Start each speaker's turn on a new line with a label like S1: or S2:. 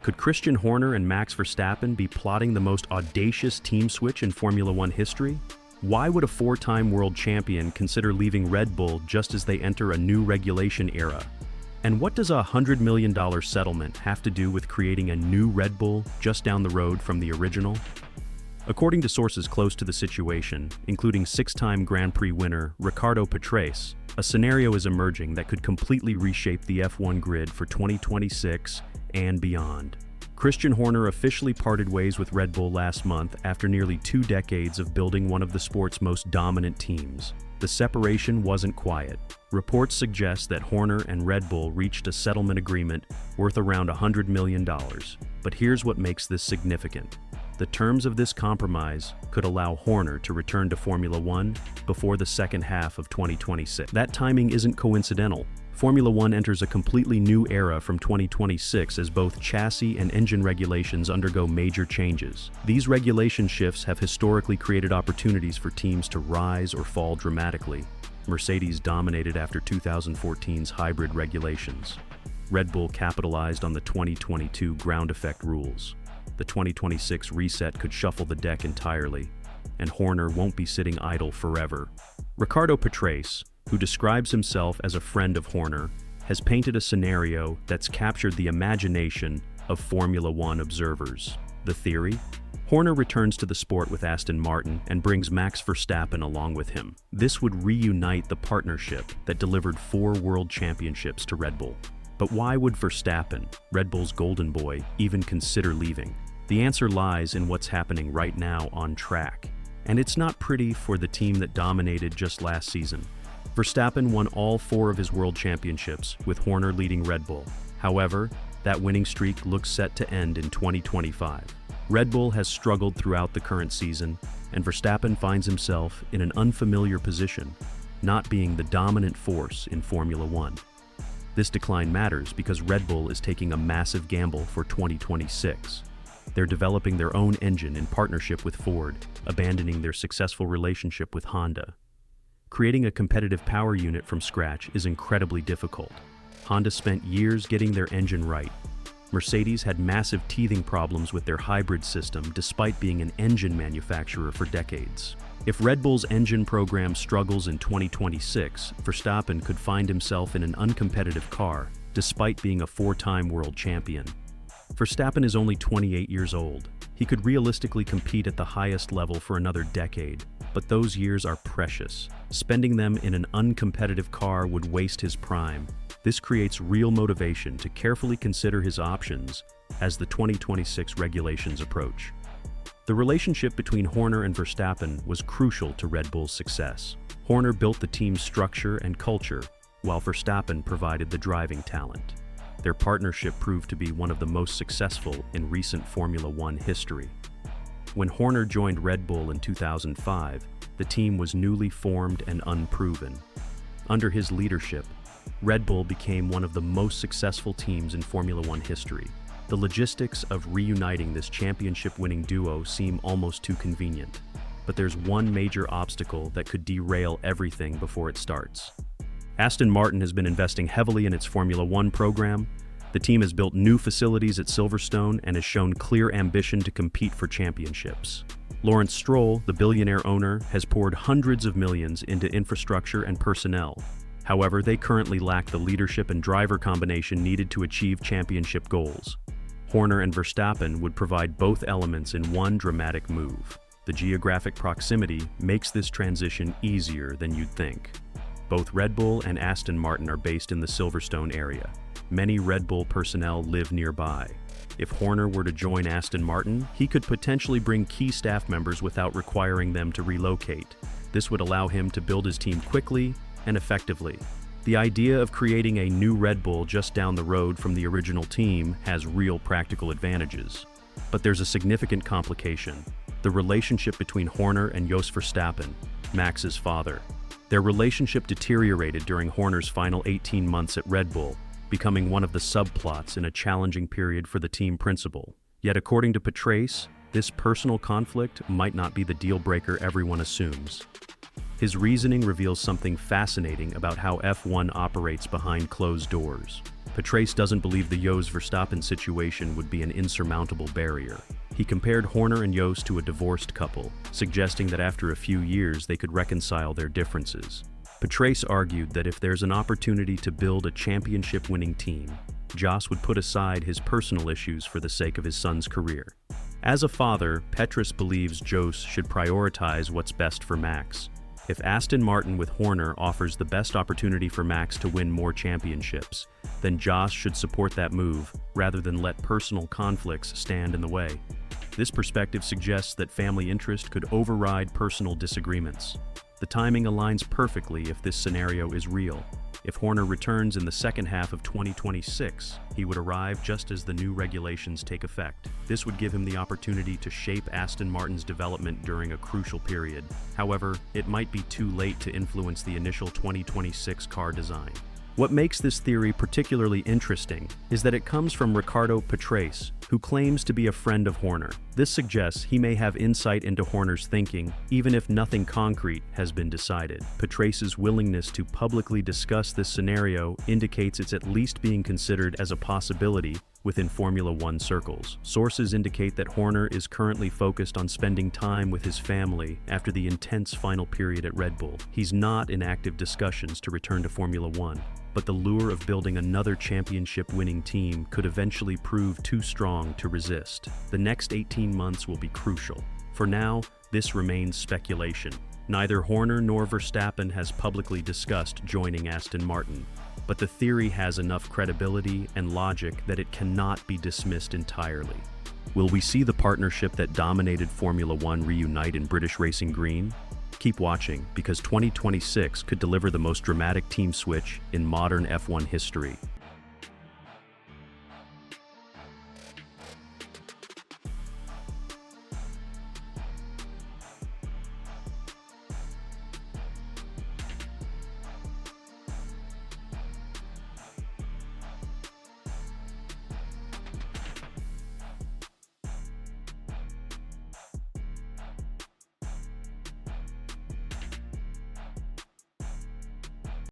S1: Could Christian Horner and Max Verstappen be plotting the most audacious team switch in Formula One history? Why would a four-time world champion consider leaving Red Bull just as they enter a new regulation era? And what does a $100 million settlement have to do with creating a new Red Bull just down the road from the original? According to sources close to the situation, including six-time Grand Prix winner Riccardo Patrese, a scenario is emerging that could completely reshape the F1 grid for 2026 and beyond. Christian Horner officially parted ways with Red Bull last month after nearly 2 decades of building one of the sport's most dominant teams. The separation wasn't quiet. Reports suggest that Horner and Red Bull reached a settlement agreement worth around $100 million. But here's what makes this significant. The terms of this compromise could allow Horner to return to Formula One before the second half of 2026. That timing isn't coincidental. Formula One enters a completely new era from 2026 as both chassis and engine regulations undergo major changes. These regulation shifts have historically created opportunities for teams to rise or fall dramatically. Mercedes dominated after 2014's hybrid regulations. Red Bull capitalized on the 2022 ground effect rules. The 2026 reset could shuffle the deck entirely, and Horner won't be sitting idle forever. Riccardo Patrese, who describes himself as a friend of Horner, has painted a scenario that's captured the imagination of Formula One observers. The theory? Horner returns to the sport with Aston Martin and brings Max Verstappen along with him. This would reunite the partnership that delivered 4 world championships to Red Bull. But why would Verstappen, Red Bull's golden boy, even consider leaving? The answer lies in what's happening right now on track. And it's not pretty for the team that dominated just last season. Verstappen won all 4 of his world championships, with Horner leading Red Bull. However, that winning streak looks set to end in 2025. Red Bull has struggled throughout the current season, and Verstappen finds himself in an unfamiliar position, not being the dominant force in Formula One. This decline matters because Red Bull is taking a massive gamble for 2026. They're developing their own engine in partnership with Ford, abandoning their successful relationship with Honda. Creating a competitive power unit from scratch is incredibly difficult. Honda spent years getting their engine right. Mercedes had massive teething problems with their hybrid system despite being an engine manufacturer for decades. If Red Bull's engine program struggles in 2026, Verstappen could find himself in an uncompetitive car, despite being a 4-time world champion. Verstappen is only 28 years old. He could realistically compete at the highest level for another decade, but those years are precious. Spending them in an uncompetitive car would waste his prime. This creates real motivation to carefully consider his options as the 2026 regulations approach. The relationship between Horner and Verstappen was crucial to Red Bull's success. Horner built the team's structure and culture, while Verstappen provided the driving talent. Their partnership proved to be one of the most successful in recent Formula One history. When Horner joined Red Bull in 2005, the team was newly formed and unproven. Under his leadership, Red Bull became one of the most successful teams in Formula One history. The logistics of reuniting this championship-winning duo seem almost too convenient. But there's one major obstacle that could derail everything before it starts. Aston Martin has been investing heavily in its Formula One program. The team has built new facilities at Silverstone and has shown clear ambition to compete for championships. Lawrence Stroll, the billionaire owner, has poured hundreds of millions into infrastructure and personnel. However, they currently lack the leadership and driver combination needed to achieve championship goals. Horner and Verstappen would provide both elements in one dramatic move. The geographic proximity makes this transition easier than you'd think. Both Red Bull and Aston Martin are based in the Silverstone area. Many Red Bull personnel live nearby. If Horner were to join Aston Martin, he could potentially bring key staff members without requiring them to relocate. This would allow him to build his team quickly and effectively. The idea of creating a new Red Bull just down the road from the original team has real practical advantages. But there's a significant complication: the relationship between Horner and Jos Verstappen, Max's father. Their relationship deteriorated during Horner's final 18 months at Red Bull, becoming one of the subplots in a challenging period for the team principal. Yet according to Patrese, this personal conflict might not be the deal-breaker everyone assumes. His reasoning reveals something fascinating about how F1 operates behind closed doors. Patrese doesn't believe the Jos Verstappen situation would be an insurmountable barrier. He compared Horner and Jos to a divorced couple, suggesting that after a few years they could reconcile their differences. Patrese argued that if there's an opportunity to build a championship-winning team, Jos would put aside his personal issues for the sake of his son's career. As a father, Patrese believes Jos should prioritize what's best for Max. If Aston Martin with Horner offers the best opportunity for Max to win more championships, then Jos should support that move rather than let personal conflicts stand in the way. This perspective suggests that family interest could override personal disagreements. The timing aligns perfectly if this scenario is real. If Horner returns in the second half of 2026, he would arrive just as the new regulations take effect. This would give him the opportunity to shape Aston Martin's development during a crucial period. However, it might be too late to influence the initial 2026 car design. What makes this theory particularly interesting is that it comes from Riccardo Patrese, who claims to be a friend of Horner. This suggests he may have insight into Horner's thinking, even if nothing concrete has been decided. Patrese's willingness to publicly discuss this scenario indicates it's at least being considered as a possibility within Formula One circles. Sources indicate that Horner is currently focused on spending time with his family after the intense final period at Red Bull. He's not in active discussions to return to Formula One, but the lure of building another championship-winning team could eventually prove too strong to resist. The next 18 months will be crucial. For now, this remains speculation. Neither Horner nor Verstappen has publicly discussed joining Aston Martin, but the theory has enough credibility and logic that it cannot be dismissed entirely. Will we see the partnership that dominated Formula One reunite in British racing green? Keep watching, because 2026 could deliver the most dramatic team switch in modern F1 history.